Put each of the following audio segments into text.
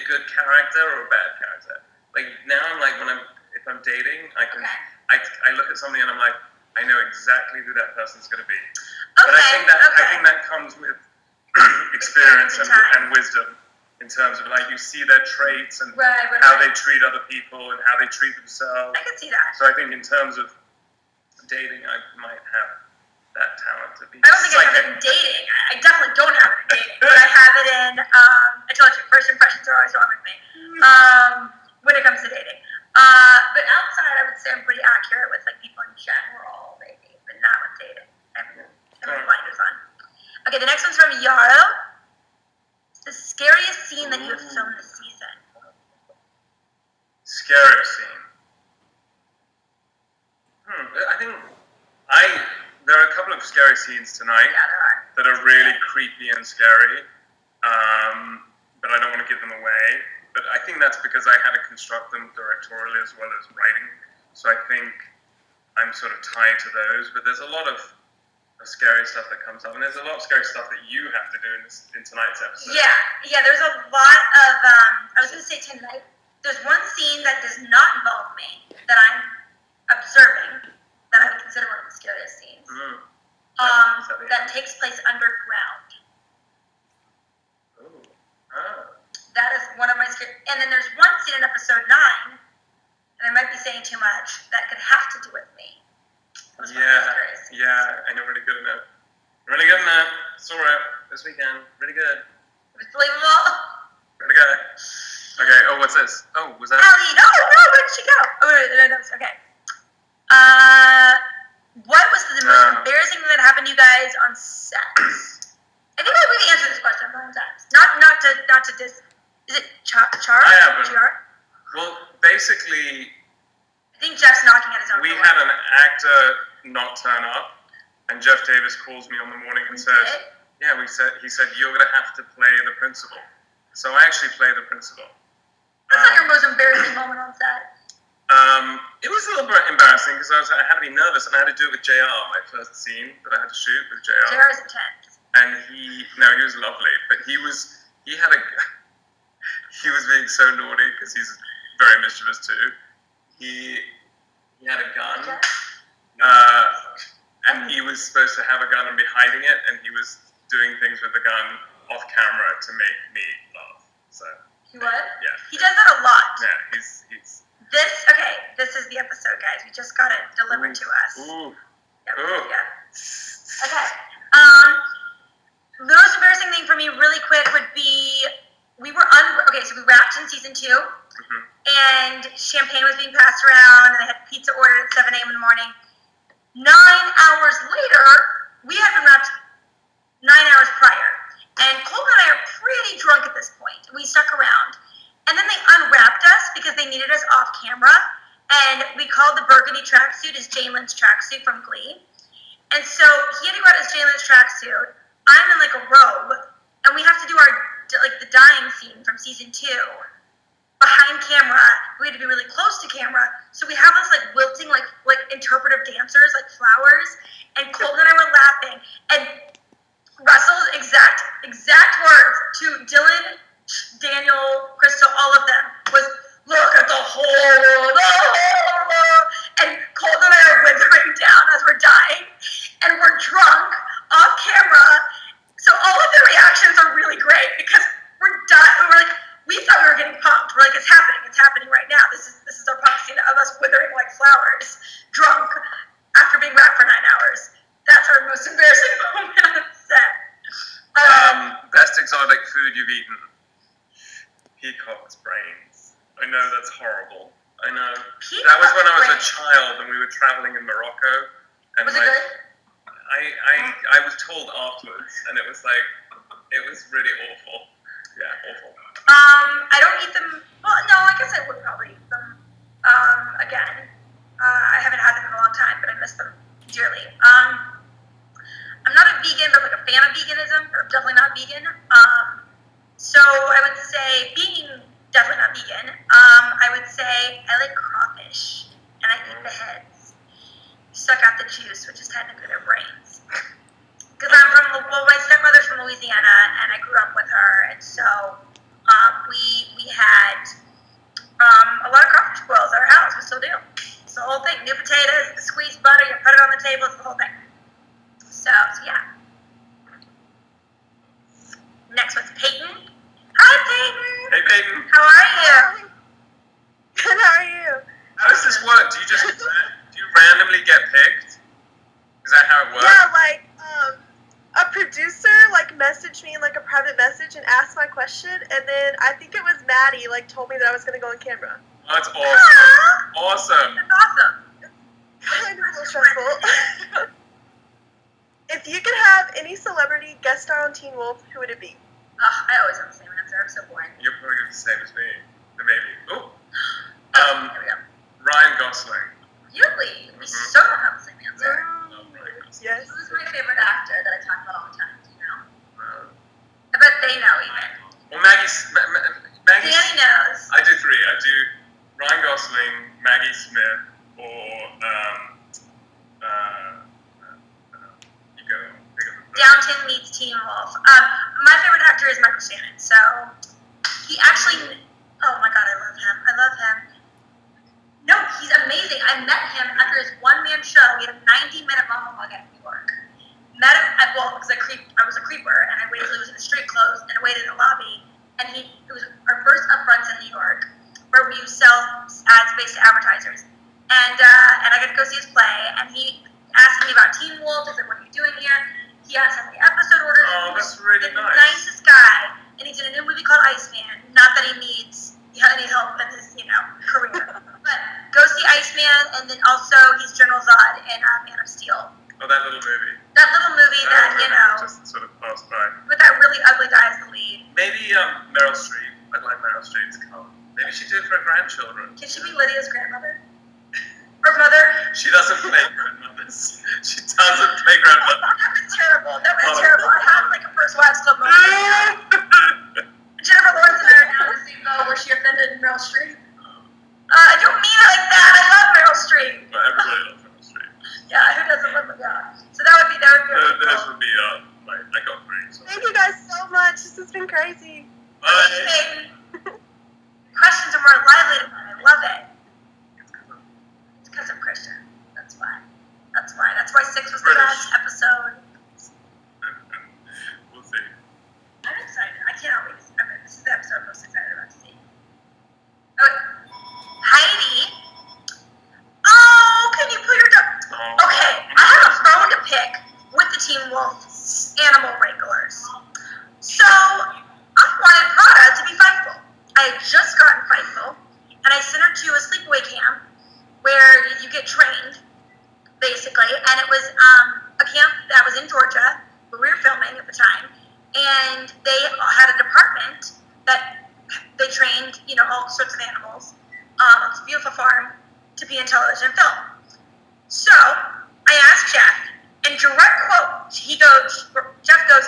good character or a bad character. Like now I'm like if I'm dating, I look at somebody and I'm like, I know exactly who that person's going to be. But I think that comes with experience and wisdom in terms of like you see their traits and how they treat other people and how they treat themselves. I can see that. So I think in terms of dating, I might have that talent to be. I don't think I have it in dating. I definitely don't have it in dating, but I have it in. I told you, first impressions are always wrong with me when it comes to dating. But outside, I would say I'm pretty accurate with like people in general, maybe, but not with dating. I'm blinders on. Okay, the next one's from Yarrow. The scariest scene that you have filmed this season. Scariest scene. I think there are a couple of scary scenes tonight that are really creepy and scary, but I don't want to give them away. But I think that's because I had to construct them directorially as well as writing. So I think I'm sort of tied to those. But there's a lot of scary stuff that comes up, and there's a lot of scary stuff that you have to do in tonight's episode. Yeah. There's a lot of. I was going to say tonight. There's one scene that does not involve me that I'm observing that I would consider one of the scariest scenes. That takes place underground. That is one of my scary. And then there's one scene in episode 9, and I might be saying too much, that could have to do with me. And you're really good in it. Really good in that. Saw it this weekend. Really good. It was believable. Really good. Okay, what's this? Oh, was that? Ellie, no, where did she go? Okay. What was the most embarrassing thing that happened to you guys on set? I think we've answered this question a million times. Not to dis. Is it Chara? I haven't. Well, basically, I think Jeff's knocking at his own door. We had an actor not turn up, and Jeff Davis calls me on the morning and says, he said, you're going to have to play the principal. So I actually played the principal. That's not your most embarrassing moment on set. It was a little bit embarrassing because I had to be nervous, and I had to do it with JR, my first scene that I had to shoot with JR. JR is intense. And he was lovely, but he was being so naughty because he's very mischievous too. He had a gun, and he was supposed to have a gun and be hiding it, and he was doing things with the gun off camera to make me laugh. So. He would? Yeah. He does that a lot. Yeah, he's... This is the episode, guys. We just got it delivered to us. Ooh. Yeah. Ooh. Okay. The most embarrassing thing for me, really quick, would be so we wrapped in season 2, and champagne was being passed around, and they had pizza ordered at 7 a.m. in the morning. 9 hours later, we had been wrapped 9 hours prior. And Colton and I are pretty drunk at this point. We stuck around. And then they unwrapped us because they needed us off camera. And we called the burgundy tracksuit as Jane Lynn's tracksuit from Glee. And so he had to go out as Jane Lynn's tracksuit. I'm in like a robe. And we have to do the dying scene from season 2 behind camera. We had to be really close to camera. So we have this like wilting, like interpretive dancers, like flowers. And Colton and I were laughing. And Russell's exact words to Dylan, Daniel, Crystal, all of them was, "Look at the hole, and Colton and I are withering down as we're dying, and we're drunk off camera. So all of the reactions are really great because we're dying. We thought we were getting pumped. We're like, it's happening right now. This is our pump scene of us withering like flowers, drunk after being wrapped for 9 hours. That's our most embarrassing moment on set. Best exotic food you've eaten? Peacock's brains. I know that's horrible. I know. That was when I was a child and we were traveling in Morocco. And was it good? I was told afterwards, and it was really awful. Yeah, awful. I don't eat them. Well, no, I guess I would probably eat them again. I haven't had them in a long time, but I miss them dearly. I'm not a vegan, but I'm like a fan of veganism, or definitely not vegan. So I would say, being definitely not vegan, I would say I like crawfish, and I eat the heads. Suck out the juice, which is technically their brains. Because my stepmother's from Louisiana, and I grew up with her, and so we had still do. It's the whole thing. New potatoes, the squeezed butter, you put it on the table, it's the whole thing. So yeah. Next one's Peyton. Hi, Peyton. Hey, Peyton. How are you? Good, how are you? How does this work? Do you randomly get picked? Is that how it works? Yeah, like, a producer, like, messaged me in, like, a private message and asked my question, and then I think it was Maddie, like, told me that I was going to go on camera. Oh, that's awesome. Awesome. That's awesome. Kind of a little stressful. If you could have any celebrity guest star on Teen Wolf, who would it be? I always have the same answer. I'm so boring. You're probably the same as me. Then maybe. Oh. There we go. Ryan Gosling. Really? We so don't have the same answer. Love Ryan Gosling. Yes. Who's my favorite actor that I talk about all the time? Do you know? I bet they know even. Well, Maggie's. Danny knows. I do three. I do Ryan Gosling, Maggie Smith, or you go. Downton meets Teen Wolf. My favorite actor is Michael Shannon. So he actually. Oh my God, I love him. I love him. No, he's amazing. I met him after his one-man show. We had a 90-minute monologue at New York. Met him at because I was a creeper, and I waited till he was in the street clothes, and I waited in the lobby. And it was our first upfronts in New York, where we sell ads-based to advertisers. And I got to go see his play, and he asked me about Teen Wolf. I said, "What are you doing here?" He asked how many episode orders. Oh, that's really the nice. Nicest guy, and he's in a new movie called Iceman. Not that he needs any help in his, career, but go see Iceman, and then also he's General Zod in Man of Steel. Oh, that little movie. That little movie that just sort of passed by. with that really ugly guy as the lead. Maybe Meryl Streep. I'd like Meryl Streep to come. Maybe she did it for her grandchildren. Can she be Lydia's grandmother? Or mother? She doesn't play grandmothers. She doesn't play grandmothers. That was terrible. That was terrible. I had like a First Wives Club moment. Jennifer Lawrence and I are now in the same boat where she offended Meryl Streep. I don't mean it like that. I love Meryl Streep. But everybody loves Meryl Streep. Yeah, who doesn't love her? Yeah. So that would be really This cool. would be I got three. So. Thank you guys so much. This has been crazy. Bye. Questions are more lively than mine. I love it. It's because I'm Christian. That's why. That's why 6 was the best episode. We'll see. I'm excited. I cannot wait to see it. This is the episode I'm most excited about to see. Oh, Heidi. Oh, can you put your dog? Okay, I have a bone to pick with the Teen Wolf animal wranglers. So, I wanted Prada to be Fightful. I had just gotten Fightful, and I sent her to a sleepaway camp where you get trained, basically, and it was a camp that was in Georgia, where we were filming at the time, and they had a department that they trained, all sorts of animals on this beautiful farm to be in television and film. So, I asked Jeff, and direct quote, Jeff goes,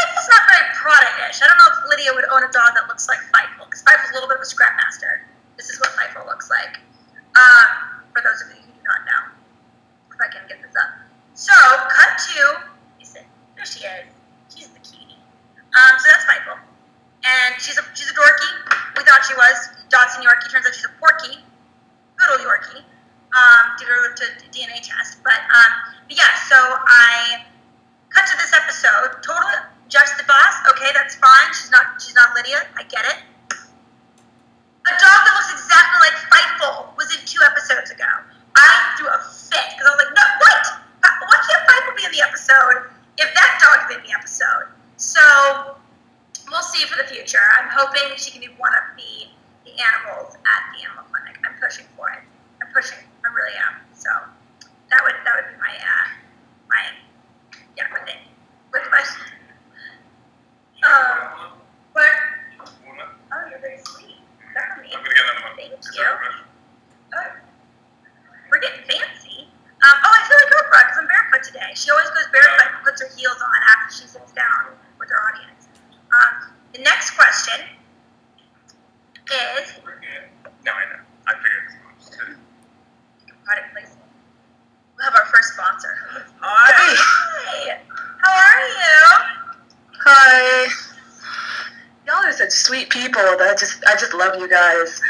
it's not very Prada-ish. I don't know if Lydia would own a dog that looks like Fightful, because Fightful's a little bit of a scrap master. This is what Fightful looks like. For those of you who do not know, if I can get this up. So, cut to, there she is. She's the cutie. So that's Fightful. And she's a dorky. We thought she was. Dotson Yorkie. Turns out she's a porky. Good old Yorkie. Did her to DNA test. But yeah, so I cut to this episode. Totally, Jeff's the boss. Okay, that's fine. She's not Lydia. I get it. A dog that looks exactly like Fightful was in 2 episodes ago. I threw a fit because I was like, no, what? Why can't Fightful be in the episode if that dog's in the episode? So we'll see for the future. I'm hoping she can be one of the animals at the animal clinic. I'm pushing for it. I really am. So that would be my thing. With questions. But oh, you're very sweet. That's amazing. I'm gonna get another one. Thank you. Oh, we're getting fancy. I feel like Oprah because I'm barefoot today. She always goes barefoot and puts her heels on after she sits down with her audience. The next question is. No, I know. I figured as much too. Product placement. We'll have our first sponsor. Hi. Hi. How are you? Hi. Y'all are such sweet people. I just love you guys.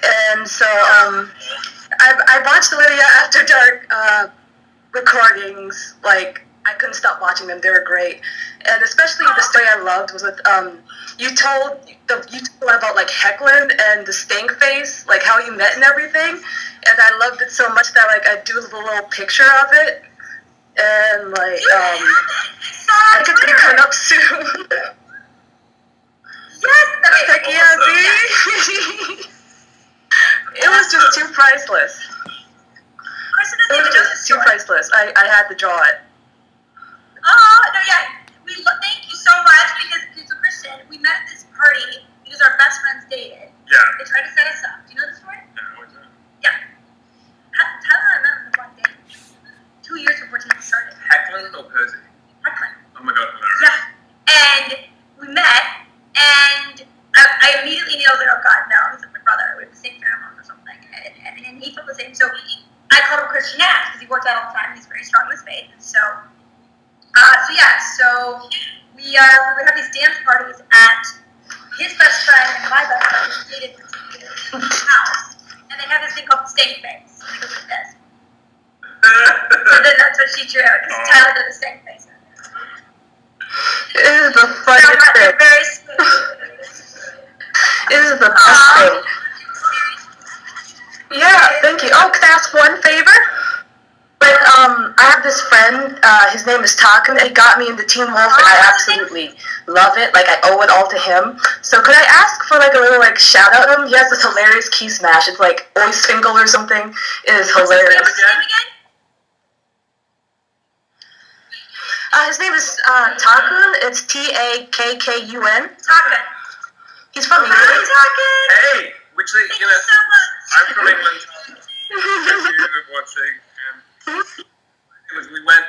And so I watched the Lydia After Dark recordings. Like, I couldn't stop watching them. They were great. And especially the story I loved was with you told a lot about like Heckland and the stank face, like how you met and everything. And I loved it so much that like I do a little picture of it. And like I think it's gonna be coming up soon. Yes, Heck yeah, see? It was just too priceless. It was just too priceless. I had to draw it. Oh, no, yeah. Thank you so much because so Christian, we met at this party because our best friends dated. Yeah. They tried to set us up. Do you know the story? Yeah, what's that? Yeah. Tyler and I met on the one day 2 years before TV started. Heckland or Percy? Heckland. Oh my god, hilarious. Yeah. And we met, and I immediately knew that, oh God, no, he's like my brother. We have the same pheromones or something. And he felt the same. So I called him Christian Nash because he worked out all the time. He's very strong in his faith. And so we would have these dance parties at his best friend and my best friend who dated for 2 years house. And they have this thing called the stank face. And it goes like this. So then that's what she drew, because Tyler did the stank face. It is the funniest thing. Very sweet. It is the best thing. Yeah, thank you. Oh, can I ask one favor? But I have this friend, his name is Takum. He got me into Teen Wolf, and I absolutely love it. Like, I owe it all to him. So could I ask for, like, a little, like, shout-out to him? He has this hilarious key smash. It's, like, Oisfingle or something. It is hilarious. What's his name again? His name is Takun. It's Takkun. Takun. He's from England. Hi, Takun. Hey, which they, Thank you you know, so much. I'm from England. If you were watching,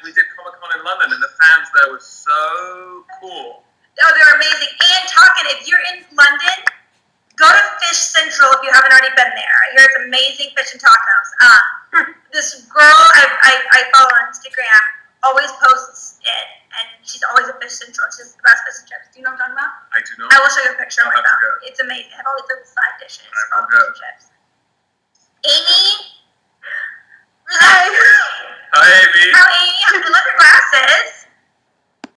we did Comic-Con in London, and the fans there were so cool. Oh, they're amazing. And Takun, if you're in London, go to Fish Central if you haven't already been there. I hear it's amazing fish and tacos. This girl I follow on Instagram always posts it, and she's always at Fish Central. She's the best fish and chips. Do you know what I'm talking about? I do not. I will show you a picture I'll of have to them. go. It's amazing. I have all these little side dishes I will called go. fish and chips. Amy? Hi. Hi, Amy. How, Amy? I love your glasses.